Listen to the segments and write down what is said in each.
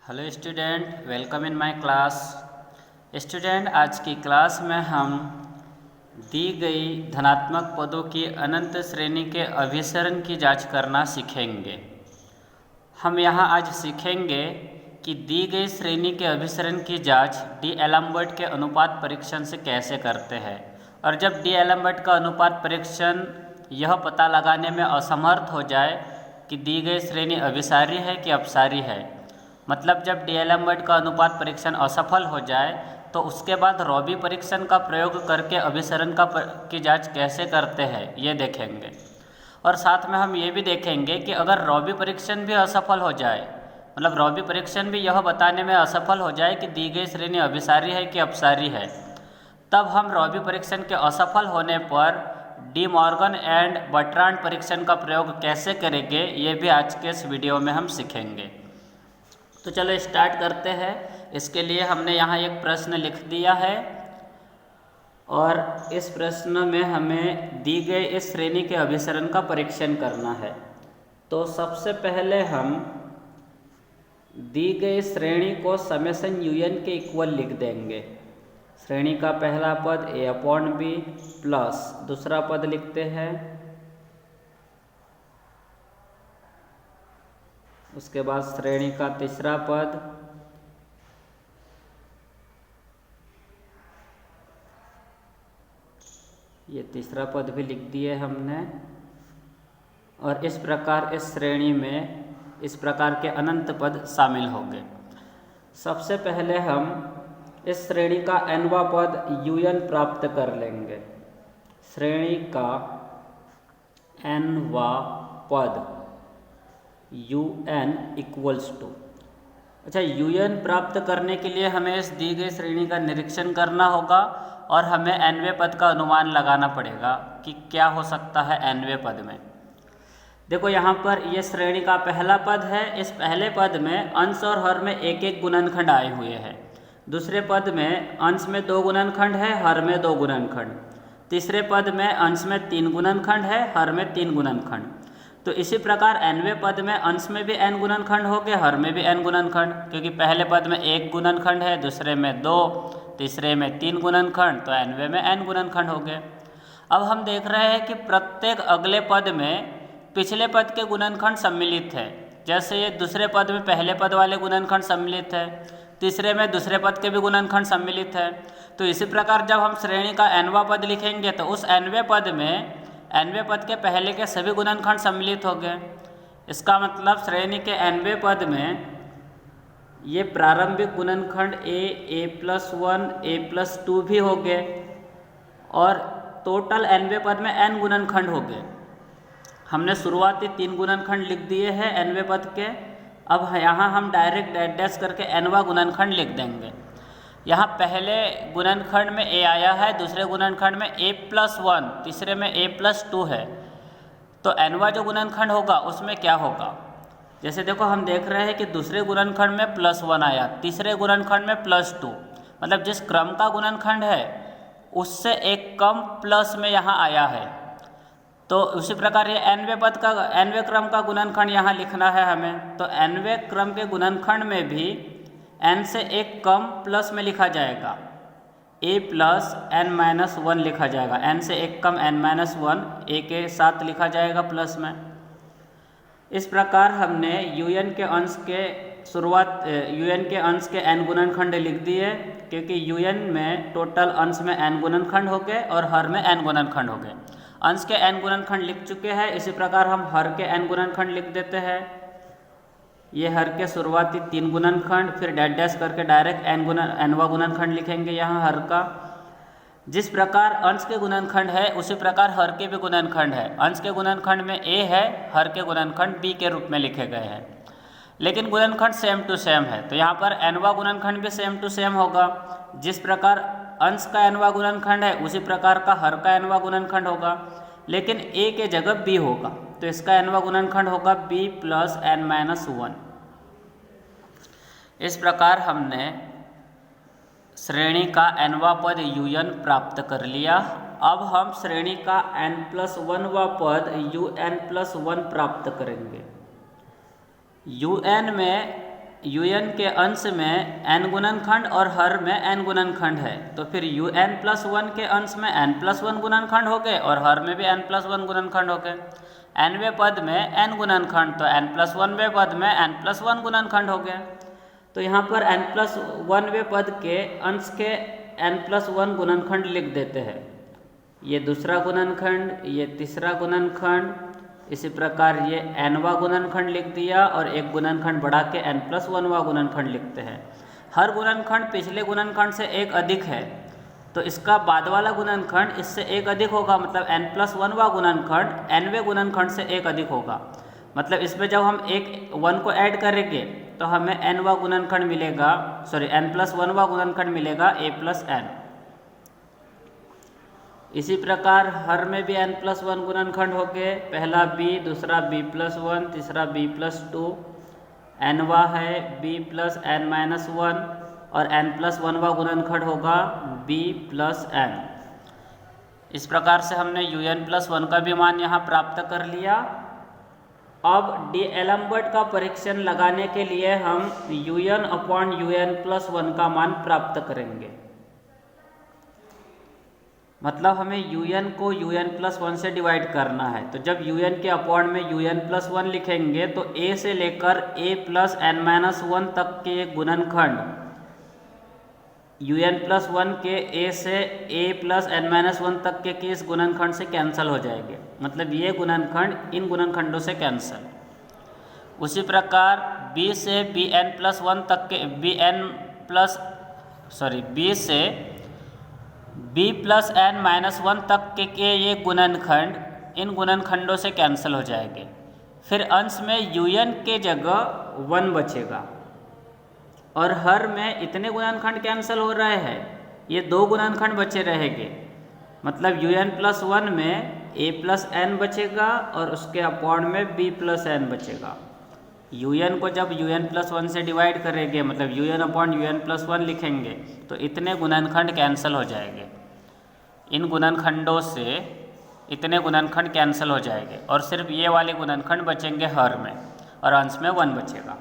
Hello student, welcome in my class. Student, आज की class में हम दी गई धनात्मक पदों की अनंत श्रेणी के अभिसरण की जांच करना सीखेंगे। हम यहाँ आज सीखेंगे कि दी गई श्रेणी के अभिसरण की जांच डी एलम्बर्ट के अनुपात परीक्षण से कैसे करते हैं, और जब डी एलम्बर्ट का अनुपात परीक्षण यह पता लगाने में असमर्थ हो जाए कि दी गई श्रेणी अभिसारी है कि अपसारी है, मतलब जब डी एलम्बर्ट का अनुपात परीक्षण असफल हो जाए तो उसके बाद रॉबी परीक्षण का प्रयोग करके अभिसरण की जांच कैसे करते हैं ये देखेंगे। और साथ में हम ये भी देखेंगे कि अगर रॉबी परीक्षण भी असफल हो जाए, मतलब रॉबी परीक्षण भी यह बताने में असफल हो जाए कि दी गई श्रेणी अभिसारी है कि अपसारी है, तब हम रॉबी परीक्षण के असफल होने पर डी मॉर्गन एंड बर्ट्रांड परीक्षण का प्रयोग कैसे करेंगे ये भी आज के इस वीडियो में हम सीखेंगे। तो चलो स्टार्ट करते हैं। इसके लिए हमने यहाँ एक प्रश्न लिख दिया है और इस प्रश्न में हमें दी गई इस श्रेणी के अभिसरण का परीक्षण करना है। तो सबसे पहले हम दी गई श्रेणी को समेशन यूएन के इक्वल लिख देंगे। श्रेणी का पहला पद a/b प्लस दूसरा पद लिखते हैं, उसके बाद श्रेणी का तीसरा पद, ये तीसरा पद भी लिख दिए हमने। और इस प्रकार इस श्रेणी में इस प्रकार के अनंत पद शामिल होंगे। सबसे पहले हम इस श्रेणी का nवां पद un प्राप्त कर लेंगे। श्रेणी का nवां पद un इक्वल्स टू, अच्छा un प्राप्त करने के लिए हमें इस दी गई श्रेणी का निरीक्षण करना होगा और हमें nवें पद का अनुमान लगाना पड़ेगा कि क्या हो सकता है nवें पद में। देखो यहाँ पर ये श्रेणी का पहला पद है। इस पहले पद में अंश और हर में एक एक गुणनखंड आए हुए हैं। दूसरे पद में अंश में 2 गुणनखंड है, हर में 2 गुणनखंड। तीसरे पद में अंश में 3 गुणनखंड है, हर में 3 गुणनखंड। तो इसी प्रकार nवें पद में अंश में भी n गुणनखंड हो गए, हर में भी n गुणनखंड, क्योंकि पहले पद में 1 गुणनखंड है, दूसरे में 2, तीसरे में 3 गुणनखंड, तो nवें में n गुणनखंड हो गए। अब हम देख रहे हैं कि प्रत्येक अगले पद में पिछले पद के गुणनखंड सम्मिलित है। जैसे ये दूसरे पद में पहले पद वाले गुणनखंड सम्मिलित है, तीसरे में दूसरे पद के भी गुणनखंड सम्मिलित है। तो इसी प्रकार जब हम श्रेणी का nवां पद लिखेंगे तो उस nवें पद में nवें पद के पहले के सभी गुणनखंड सम्मिलित हो गए। इसका मतलब श्रेणी के nवें पद में ये प्रारंभिक गुणनखंड a+1 a+2 भी हो गए और टोटल nवें पद में n गुणनखंड हो गए। हमने शुरुआती 3 गुणनखंड लिख दिए हैं nवें पद के। अब यहाँ हम डायरेक्ट डैश करके nवां गुणनखंड लिख देंगे। यहाँ पहले गुणनखंड में a आया है, दूसरे गुणनखंड में a+1, तीसरे में a+2 है। तो nवां जो गुणनखंड होगा उसमें क्या होगा, जैसे देखो हम देख रहे हैं कि दूसरे गुणनखंड में +1 आया, तीसरे गुणनखंड में +2, मतलब जिस क्रम का गुणनखंड है उससे एक कम प्लस में यहाँ आया है। तो उसी प्रकार ये nवें क्रम का गुणनखंड यहाँ लिखना है हमें। तो nवें क्रम के गुणनखंड में भी n से एक कम प्लस में लिखा जाएगा, a+n-1 लिखा जाएगा। n से एक कम n-1 a के साथ लिखा जाएगा प्लस में। इस प्रकार हमने un के अंश के n गुणनखंड लिख दिए, क्योंकि un में टोटल अंश में n गुणनखंड हो गए और हर में n गुणनखंड हो गए। अंश के n गुणनखंड लिख चुके हैं। इसी प्रकार हम हर के n गुणनखंड लिख देते हैं। ये हर के शुरुआती 3 गुणनखंड, फिर डैश करके डायरेक्ट nवां गुणनखंड लिखेंगे यहाँ हर का। जिस प्रकार अंश के गुणनखंड है उसी प्रकार हर के भी गुणनखंड है। अंश के गुणनखंड में a है, हर के गुणनखंड b के रूप में लिखे गए हैं, लेकिन गुणनखंड सेम टू सेम है। तो यहाँ पर nवां गुणनखंड भी सेम टू सेम होगा। जिस प्रकार अंश का nवां गुणनखंड है उसी प्रकार का हर का nवां गुणनखंड होगा, लेकिन a के जगह b होगा। तो इसका nवां गुणनखंड होगा b+n-1। इस प्रकार हमने श्रेणी का nवां पद un प्राप्त कर लिया। अब हम श्रेणी का n+1वां पद un+1 प्राप्त करेंगे। un में un के अंश में n गुणनखंड और हर में n गुणनखंड है, तो फिर un+1 के अंश में n+1 गुणनखंड हो गए और हर में भी n+1 गुणनखंड हो गए। nवें पद में n गुणनखंड, तो n+1वें पद में n+1 गुणनखंड हो गए। तो यहाँ पर n+1वें पद के अंश के n+1 गुणनखंड लिख देते हैं। ये दूसरा गुणनखंड, ये तीसरा गुणनखंड, इसी प्रकार ये nवां गुणनखंड लिख दिया और एक गुणनखंड बढ़ा के n+1वां गुणनखंड लिखते हैं। हर गुणनखंड पिछले गुणनखंड से एक अधिक है, तो इसका बाद वाला गुणनखंड इससे एक अधिक होगा, मतलब n+1वां गुणनखंड nवें गुणनखंड से एक अधिक होगा। मतलब इसमें जब हम एक 1 को ऐड करेंगे तो हमें nवां गुणनखंड मिलेगा, n+1वां गुणनखंड मिलेगा a+n। इसी प्रकार हर में भी n+1 गुणनखंड हो गए, पहला b, दूसरा b+1, तीसरा b+2, nवां है b+n-1 और n+1वां गुणनखंड होगा b+n। इस प्रकार से हमने un+1 का भी मान यहाँ प्राप्त कर लिया। अब डीएलेम्बर्ट का परीक्षण लगाने के लिए हम un/un+1 का मान प्राप्त करेंगे। मतलब हमें un को un+1 से डिवाइड करना है, तो जब un के अपॉन में un+1 लिखेंगे तो a से लेकर a+n-1 तक के गुणनखंड un+1 के a से a+n-1 तक के इस गुणनखंड से कैंसिल हो जाएंगे, मतलब ये गुणनखंड इन गुणनखंडों से कैंसिल। उसी प्रकार b से bn+1 तक के b से b+n-1 तक के ये गुणनखंड इन गुणनखंडों से कैंसिल हो जाएंगे। फिर अंश में un के जगह 1 बचेगा और हर में इतने गुणनखंड कैंसिल हो रहे हैं, ये 2 गुणनखंड बचे रहेंगे। मतलब un+1 में a+n बचेगा और उसके अपॉन में b+n बचेगा। un को जब un+1 से डिवाइड करेंगे, मतलब un/un+1 लिखेंगे तो इतने गुणनखंड कैंसिल हो जाएंगे, इन गुणनखंडों से इतने गुणनखंड कैंसिल हो जाएंगे और सिर्फ ये वाले गुणनखंड बचेंगे हर में और अंश में 1 बचेगा।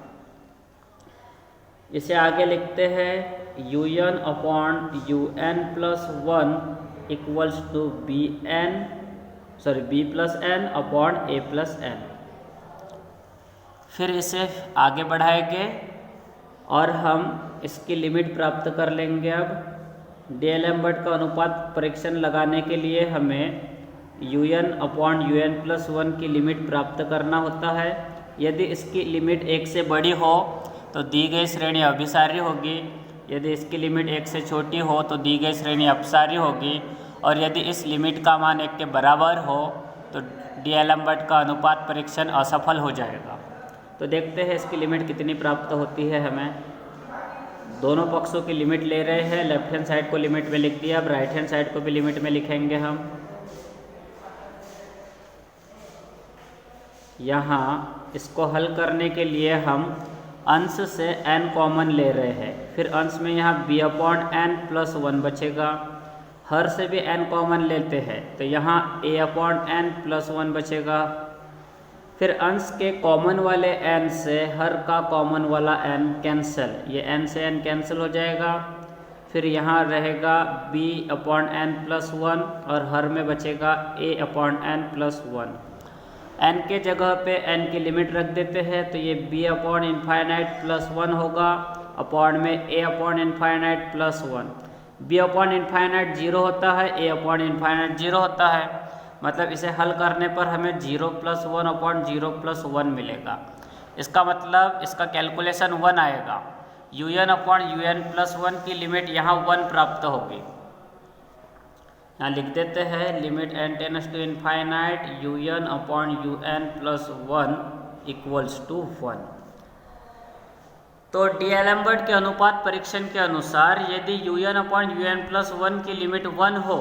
इसे आगे लिखते हैं un/un+1 इक्वल्स टू b+n/a+n। फिर इसे आगे बढ़ाएंगे और हम इसकी लिमिट प्राप्त कर लेंगे। अब डीएलेम्बर्ट का अनुपात परीक्षण लगाने के लिए हमें un/un+1 की लिमिट प्राप्त करना होता है। यदि इसकी लिमिट 1 से बड़ी हो तो दी गई श्रेणी अभिसारी होगी, यदि इसकी लिमिट 1 से छोटी हो तो दी गई श्रेणी अपसारी होगी, और यदि इस लिमिट का मान 1 के बराबर हो तो डीएलेम्बर्ट का अनुपात परीक्षण असफल हो जाएगा। तो देखते हैं इसकी लिमिट कितनी प्राप्त होती है। हमें दोनों पक्षों की लिमिट ले रहे हैं, लेफ्ट हैंड साइड को लिमिट में लिख दिया, अब राइट हैंड साइड को भी लिमिट में लिखेंगे हम। यहाँ इसको हल करने के लिए हम अंश से n कॉमन ले रहे हैं, फिर अंश में यहाँ b/n+1 बचेगा। हर से भी n कॉमन लेते हैं तो यहाँ a/n+1 बचेगा। फिर अंश के कॉमन वाले n से हर का कॉमन वाला n कैंसिल, ये n से n कैंसिल हो जाएगा। फिर यहाँ रहेगा b/n+1 और हर में बचेगा a/n+1। n के जगह पे n की लिमिट रख देते हैं तो ये b/∞+1 होगा, अपॉन में a/∞+1। b/∞ 0 होता है, a/∞ 0 होता है, मतलब इसे हल करने पर हमें 0+1/0+1 मिलेगा। इसका मतलब इसका कैलकुलेशन 1 आएगा। un/un+1 की लिमिट यहाँ 1 प्राप्त होगी। यहाँ लिख देते हैं limit n tends to infinite un/un+1 equals to 1। तो डीएलेम्बर्ट के अनुपात परीक्षण के अनुसार यदि un/un+1 की लिमिट 1 हो,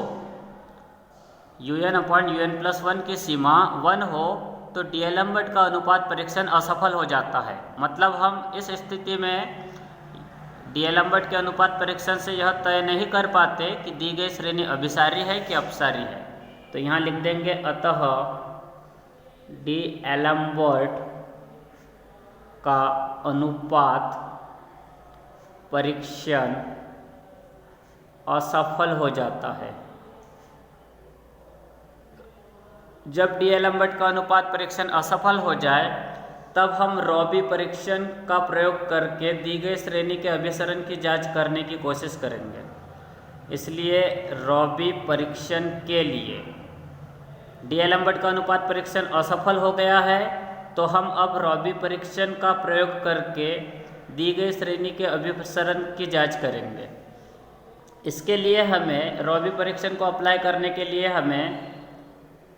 un/un+1 की सीमा 1 हो तो डीएलेम्बर्ट का अनुपात परीक्षण असफल हो जाता है। मतलब हम इस स्थिति में डीएलेम्बर्ट के अनुपात परीक्षण से यह तय नहीं कर पाते कि दी गई श्रेणी अभिसारी है कि अपसारी है। तो यहाँ लिख देंगे अतः डीएलेम्बर्ट का अनुपात परीक्षण असफल हो जाता है। जब डी-एलम्बर्ट का अनुपात परीक्षण असफल हो जाए तब हम रॉबी परीक्षण का प्रयोग करके दी गई श्रेणी के अभिसरण की जांच करने की कोशिश करेंगे। इसलिए रॉबी परीक्षण के लिए डी-एलम्बर्ट का अनुपात परीक्षण असफल हो गया है, तो हम अब रॉबी परीक्षण का प्रयोग करके दी गई श्रेणी के अभिसरण की जांच करेंगे। इसके लिए हमें रॉबी परीक्षण को अप्लाई करने के लिए हमें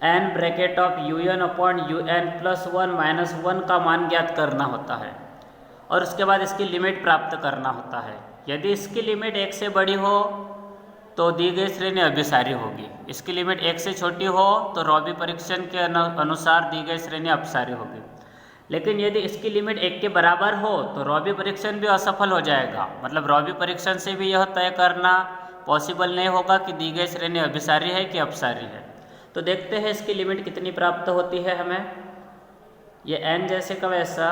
n bracket of un upon un plus 1 minus 1 का मान ज्ञात करना होता है और उसके बाद इसकी लिमिट प्राप्त करना होता है। यदि इसकी लिमिट 1 से बड़ी हो तो दी गई श्रेणी अभिसारी होगी, इसकी लिमिट 1 से छोटी हो तो रॉबी परीक्षण के अनुसार दी गई श्रेणी अपसारी होगी। लेकिन यदि इसकी लिमिट 1 के बराबर हो तो रॉबी परीक्षण भी असफल हो जाएगा। मतलब रॉबी परीक्षण से भी यह तय करना पॉसिबल नहीं होगा कि दी गई श्रेणी अभिसारी है कि अपसारी है। तो देखते हैं इसकी लिमिट कितनी प्राप्त होती है हमें। ये n जैसे का वैसा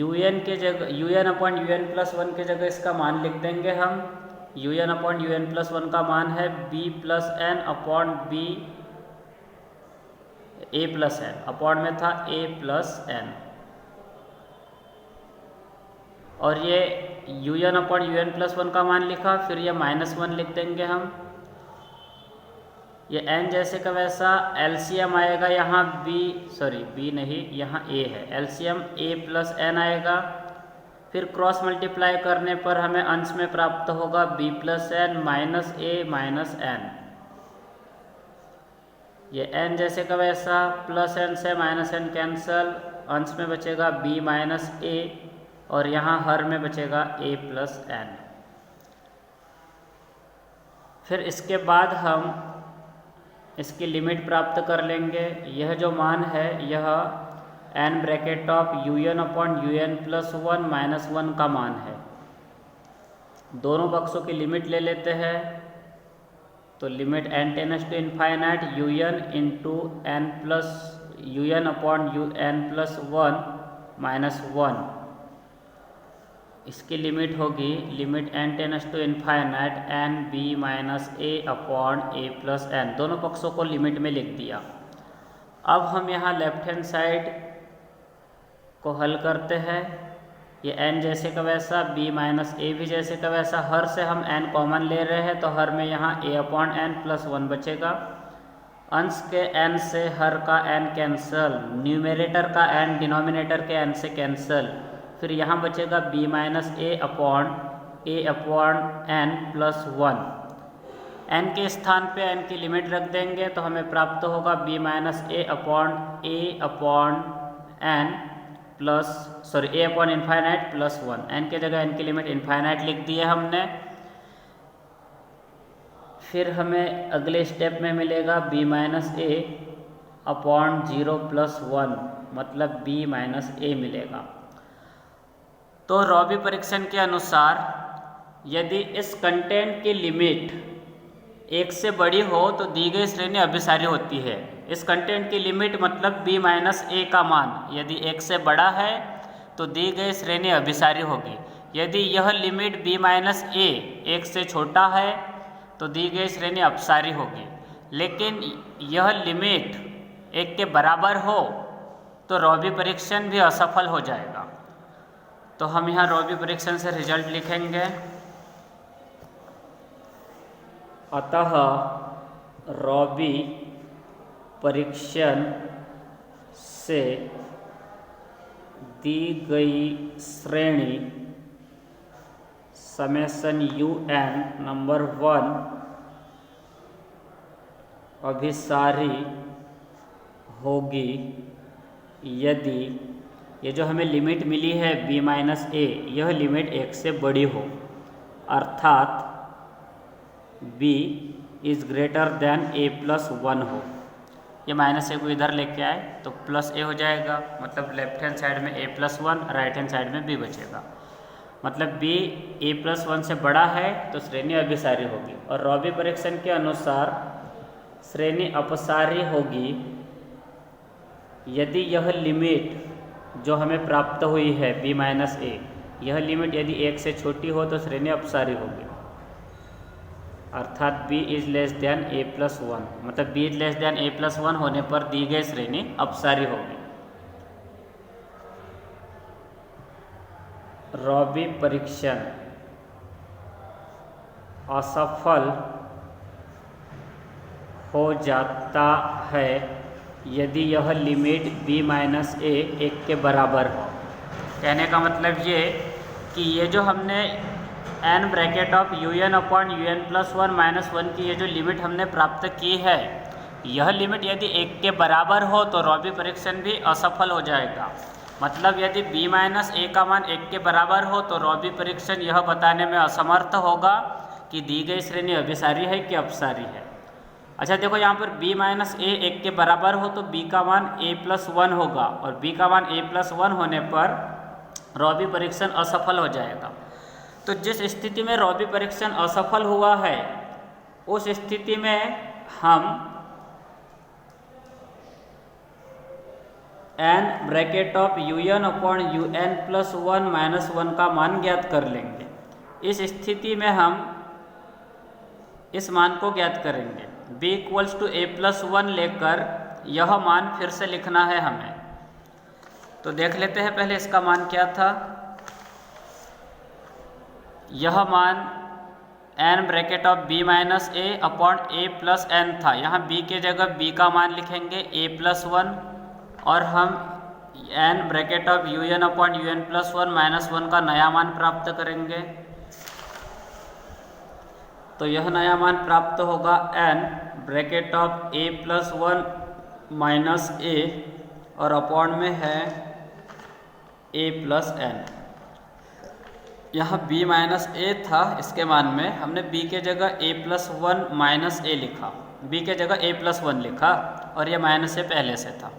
un के जगह un अपॉन un प्लस 1 के जगह इसका मान लिख देंगे हम। un अपॉन un प्लस 1 का मान है b plus n upon b a plus n, upon में था a प्लस n, और ये un अपॉन un प्लस 1 का मान लिखा, फिर ये माइनस 1 लिख देंगे हम। ये n जैसे का वैसा एलसीएम आएगा यहाँ b नहीं, यहाँ a है, एलसीएम a प्लस n आएगा। फिर क्रॉस मल्टीप्लाई करने पर हमें अंश में प्राप्त होगा b plus n minus a minus n। ये n जैसे का वैसा प्लस n से माइनस n कैंसल, अंश में बचेगा b माइनस a और यहाँ हर में बचेगा a प्लस n। फिर इसके बाद हम इसकी लिमिट प्राप्त कर लेंगे। यह जो मान है यह n bracket of un upon un plus 1 minus 1 का मान है। दोनों पक्षों की लिमिट ले लेते हैं, तो limit n tends to infinite un into n plus un upon un plus 1 minus 1, इसकी लिमिट होगी limit n tends to infinite n b minus a upon a plus n। दोनों पक्षों को लिमिट में लिख दिया। अब हम यहाँ लेफ्ट हैंड साइड को हल करते हैं। ये n जैसे का वैसा b माइनस a भी जैसे का वैसा, हर से हम n कॉमन ले रहे हैं तो हर में यहाँ a अपॉन n प्लस 1 बचेगा। अंश के n से हर का n कैंसल, न्यूमरेटर का n डिनोमिनेटर के n से कैंसल, फिर यहाँ बचेगा b minus a upon n plus 1। n के स्थान पे n की लिमिट रख देंगे तो हमें प्राप्त होगा b minus a upon n plus a upon infinite plus 1। n के जगह n की लिमिट इनफाइनाइट लिख दी है हमने। फिर हमें अगले स्टेप में मिलेगा b minus a upon 0 plus 1, मतलब b माइनस a मिलेगा। तो रॉबी परीक्षण के अनुसार यदि इस कंटेंट की लिमिट 1 से बड़ी हो तो दी गई श्रेणी अभिसारी होती है। इस कंटेंट की लिमिट मतलब b माइनस a का मान यदि 1 से बड़ा है तो दी गई श्रेणी अभिसारी होगी। यदि यह लिमिट b माइनस a 1 से छोटा है तो दी गई श्रेणी अपसारी होगी। लेकिन यह लिमिट 1 के बराबर हो तो रॉबी परीक्षण भी असफल हो जाएगा। तो हम यहाँ रॉबी परीक्षण से रिजल्ट लिखेंगे। अतः रॉबी परीक्षण से दी गई श्रेणी समेशन un नंबर 1 अभिसारी होगी यदि ये जो हमें लिमिट मिली है b माइनस a, यह लिमिट 1 से बड़ी हो, अर्थात b is greater than a plus 1 हो। ये माइनस a को इधर लेके आए तो प्लस a हो जाएगा, मतलब लेफ्ट हैंड साइड में a plus 1, right hand side में b बचेगा। मतलब b a प्लस 1 से बड़ा है तो श्रेणी अभिसारी होगी। और रॉबी परीक्षण के अनुसार श्रेणी अपसारी होगी यदि यह लिमिट जो हमें प्राप्त हुई है b माइनस ए, यह लिमिट यदि 1 से छोटी हो तो श्रेणी अपसारी होगी, अर्थात b is less than a plus 1, मतलब b is less than a plus 1 होने पर दी गई श्रेणी अपसारी होगी। रॉबी परीक्षण असफल हो जाता है यदि यह लिमिट b माइनस ए 1 के बराबर हो। कहने का मतलब ये कि ये जो हमने n bracket of U N upon U N plus 1 minus 1 की ये जो लिमिट हमने प्राप्त की है, यह लिमिट यदि 1 के बराबर हो तो रॉबी परीक्षण भी असफल हो जाएगा। मतलब यदि b माइनस ए का मान 1 के बराबर हो तो रॉबी परीक्षण यह बताने में असमर्थ होगा कि दी गई श्रेणी अभिसारी है कि अपसारी है। अच्छा देखो, यहाँ पर b माइनस ए 1 के बराबर हो तो b का मान a प्लस 1 होगा, और b का मान a प्लस 1 होने पर रॉबी परीक्षण असफल हो जाएगा। तो जिस स्थिति में रॉबी परीक्षण असफल हुआ है, उस स्थिति में हम n bracket of U N upon U N plus 1 minus 1 का मान ज्ञात कर लेंगे। इस स्थिति में हम इस मान को ज्ञात करेंगे। b equals to a plus 1 लेकर यह मान फिर से लिखना है हमें। तो देख लेते हैं पहले इसका मान क्या था। यह मान n bracket of b minus A upon a plus n था। यहाँ b के जगह b का मान लिखेंगे a प्लस 1, और हम n bracket of U N upon U N plus 1 minus 1 का नया मान प्राप्त करेंगे। तो यह नया मान प्राप्त होगा n bracket of a plus 1 minus a, और अपॉन में है a प्लस n। यहाँ b माइनस ए था, इसके मान में हमने b के जगह a प्लस 1 माइनस ए लिखा, b के जगह a प्लस 1 लिखा, और यह माइनस से पहले से था।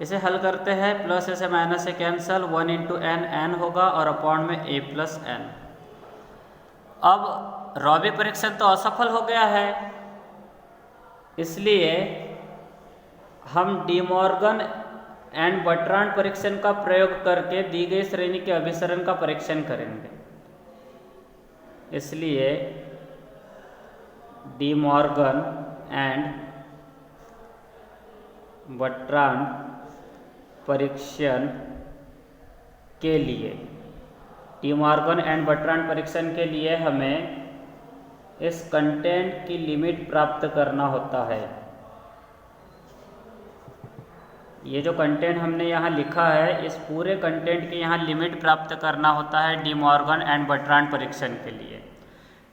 इसे हल करते हैं, प्लस से माइनस से कैंसल, 1 इंटू एन एन होगा, और अपॉन में a प्लस n। अब रॉबी परीक्षण तो असफल हो गया है, इसलिए हम डी मॉर्गन एंड बर्ट्रांड परीक्षण का प्रयोग करके दी गई श्रेणी के अभिसरण का परीक्षण करेंगे। इसलिए डी मॉर्गन एंड बर्ट्रांड परीक्षण के लिए, डी मॉर्गन एंड बर्ट्रांड परीक्षण के लिए हमें इस कंटेंट की लिमिट प्राप्त करना होता है। ये जो कंटेंट हमने यहाँ लिखा है, इस पूरे कंटेंट की यहाँ लिमिट प्राप्त करना होता है डी मॉर्गन एंड बर्ट्रांड परीक्षण के लिए।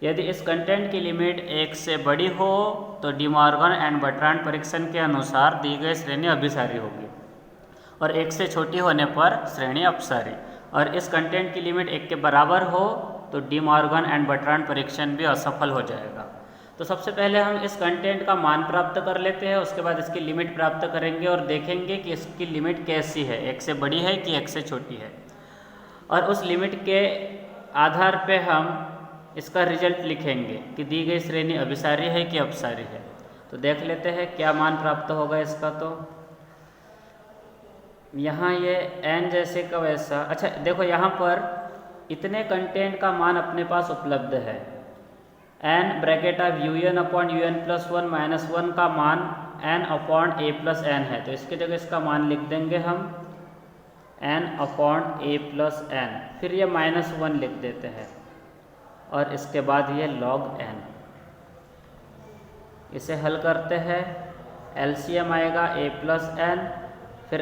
यदि इस कंटेंट की लिमिट 1 से बड़ी हो तो डी मॉर्गन एंड बर्ट्रांड परीक्षण के अनुसार दी गई श्रेणी अभिसारी होगी, और 1 से छोटी होने पर श्रेणी अपसारी। और इस कंटेंट की लिमिट 1 के बराबर हो तो डी मॉर्गन एंड बर्ट्रांड परीक्षण भी असफल हो जाएगा। तो सबसे पहले हम इस कंटेंट का मान प्राप्त कर लेते हैं, उसके बाद इसकी लिमिट प्राप्त करेंगे और देखेंगे कि इसकी लिमिट कैसी है, 1 से बड़ी है कि 1 से छोटी है। और उस लिमिट के आधार पे हम इसका रिजल्ट लिखेंगे कि दी गई श्रेणी अभिसारी है कि अपसारी है। तो देख लेते हैं क्या मान प्राप्त होगा इसका। तो यहाँ ये n जैसे का वैसा, अच्छा देखो यहाँ पर इतने कंटेंट का मान अपने पास उपलब्ध है। n bracket of U N upon U N plus 1 minus 1 का मान n upon a plus n है, तो इसके जगह इसका मान लिख देंगे हम n upon a plus n, फिर ये माइनस 1 लिख देते हैं, और इसके बाद ये log n। इसे हल करते हैं, एलसीएम आएगा a प्लस n, फिर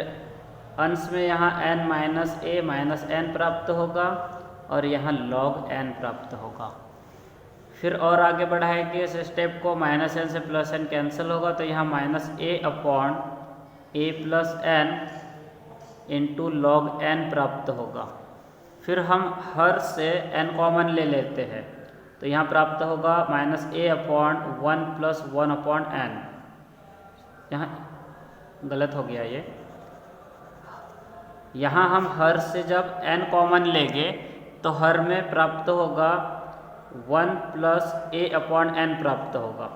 अंश में यहाँ n minus a minus n प्राप्त होगा, और यहाँ log n प्राप्त होगा। फिर और आगे बढ़ाएंगे इस स्टेप को, माइनस n से प्लस n कैंसिल होगा, तो यहाँ minus a upon a plus n into log n प्राप्त होगा। फिर हम हर से n कॉमन ले लेते हैं, तो यहाँ प्राप्त होगा minus a upon 1 plus 1 upon n। यहाँ गलत हो गया ये, यहाँ हम हर से जब n कॉमन लेंगे तो हर में प्राप्त होगा 1 प्लस a अपॉन n प्राप्त होगा।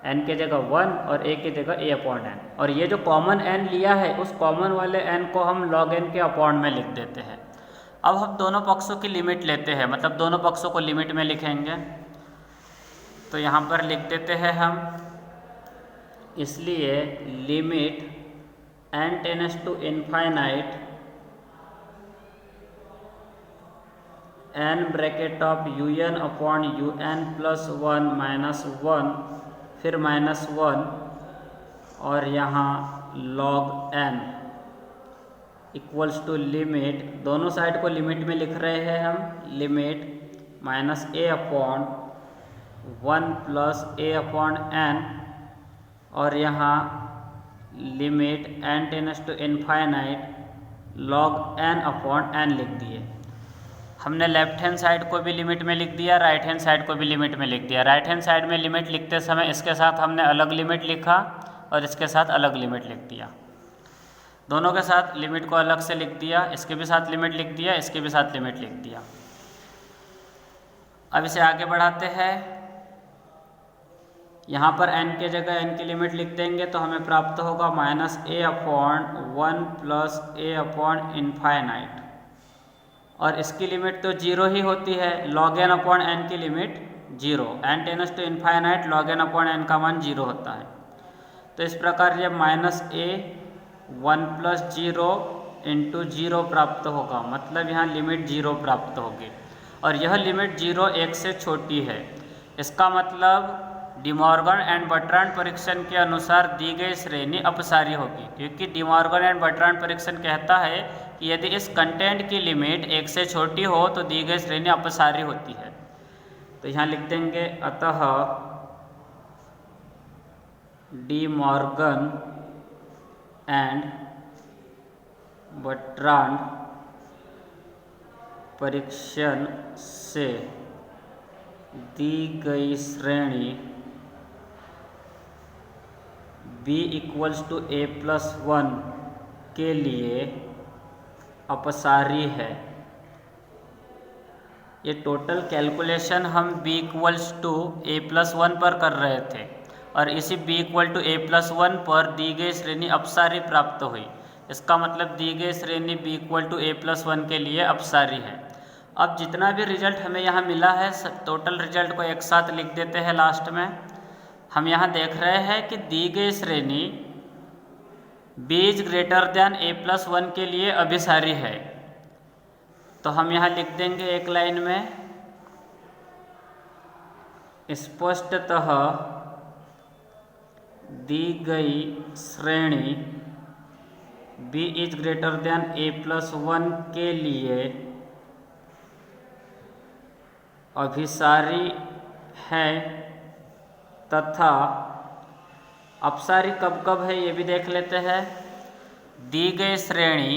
n की जगह 1 और a की जगह a/n। और ये जो कॉमन n लिया है उस कॉमन वाले n को हम log n के अपॉन में लिख देते हैं। अब हम दोनों पक्षों की लिमिट लेते हैं, मतलब दोनों पक्षों को लिमिट में लिखेंगे। तो यहाँ पर लिख देते हैं हम, इसलिए limit n tends to infinite n bracket of un upon un plus 1 minus 1 फिर माइनस 1 और यहाँ log n equals to limit, दोनों साइड को लिमिट में लिख रहे हैं हम, limit minus a upon 1 plus a upon n और यहाँ limit n tends to infinite log n upon n लिख दिए। हमने लेफ्ट हैंड साइड को भी लिमिट में लिख दिया, राइट हैंड साइड को भी लिमिट में लिख दिया। राइट हैंड साइड में लिमिट लिखते समय इसके साथ हमने अलग लिमिट लिखा और इसके साथ अलग लिमिट लिख दिया। दोनों के साथ लिमिट को अलग से लिख दिया, इसके भी साथ लिमिट लिख दिया, इसके भी साथ लिमिट लिख दिया। अब इसे आगे बढ़ाते हैं। यहाँ पर n की जगह n की लिमिट लिख देंगे तो हमें प्राप्त होगा minus a upon 1 plus a upon infinite, और इसकी लिमिट तो 0 ही होती है। log n अपॉन n की limit 0, n tends to infinite log n upon n का मान 0 होता है। तो इस प्रकार ये माइनस a 1 प्लस 0 इंटू 0 प्राप्त होगा, मतलब यहाँ लिमिट 0 प्राप्त होगी। और यह लिमिट 0 1 से छोटी है। इसका मतलब डिमॉर्गन एंड बर्ट्रांड परीक्षण के अनुसार दी गई श्रेणी अपसारी होगी, क्योंकि डिमॉर्गन एंड बर्ट्रांड परीक्षण कहता है कि यदि इस कंटेंट की लिमिट 1 से छोटी हो तो दी गई श्रेणी अपसारी होती है। तो यहाँ लिख देंगे, अतः डिमॉर्गन एंड बर्ट्रांड परीक्षण से दी गई श्रेणी b इक्वल्स टू a+1 के लिए अपसारी है। ये टोटल कैलकुलेशन हम b इक्वल्स टू a+1 पर कर रहे थे और इसी b इक्वल टू a+1 पर दी गई श्रेणी अपसारी प्राप्त हुई। इसका मतलब दी गई श्रेणी b इक्वल टू a+1 के लिए अपसारी है। अब जितना भी रिजल्ट हमें यहाँ मिला है, टोटल रिजल्ट को एक साथ लिख देते हैं लास्ट में। हम यहाँ देख रहे हैं कि दी गई श्रेणी b is greater than a+1 के लिए अभिसारी है। तो हम यहाँ लिख देंगे एक लाइन में, स्पष्टतः दी गई श्रेणी b is greater than a+1 के लिए अभिसारी है, तथा अपसारी कब कब है ये भी देख लेते हैं। दी गई श्रेणी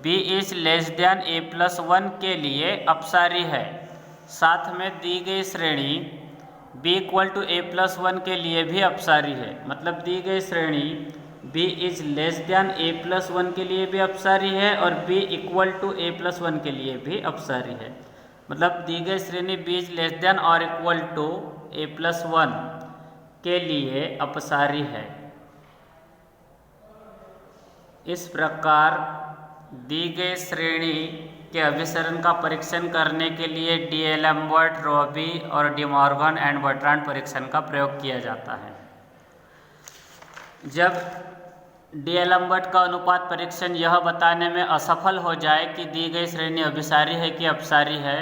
b is less than a+1 के लिए अपसारी है, साथ में दी गई श्रेणी b इक्वल टू a+1 के लिए भी अपसारी है। मतलब दी गई श्रेणी b is less than a+1 के लिए भी अपसारी है और b इक्वल टू a+1 के लिए भी अपसारी है। मतलब दी गई श्रेणी b इज लेस दैन और इक्वल टू a+1 के लिए अपसारी है। इस प्रकार दी गई श्रेणी के अभिसरण का परीक्षण करने के लिए डी-एलम्बर्ट, रॉबी और डिमॉर्गन एंड बर्ट्रांड परीक्षण का प्रयोग किया जाता है। जब डी-एलम्बर्ट का अनुपात परीक्षण यह बताने में असफल हो जाए कि दी गई श्रेणी अभिसारी है कि अपसारी है,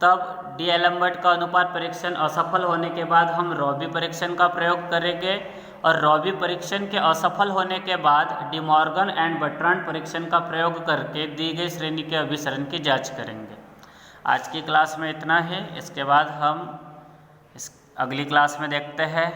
तब डी-एलम्बर्ट का अनुपात परीक्षण असफल होने के बाद हम रॉबी परीक्षण का प्रयोग करेंगे और रॉबी परीक्षण के असफल होने के बाद डिमॉर्गन एंड बर्ट्रांड परीक्षण का प्रयोग करके दी गई श्रेणी के अभिसरण की जांच करेंगे। आज की क्लास में इतना ही। इसके बाद हम अगली क्लास में देखते हैं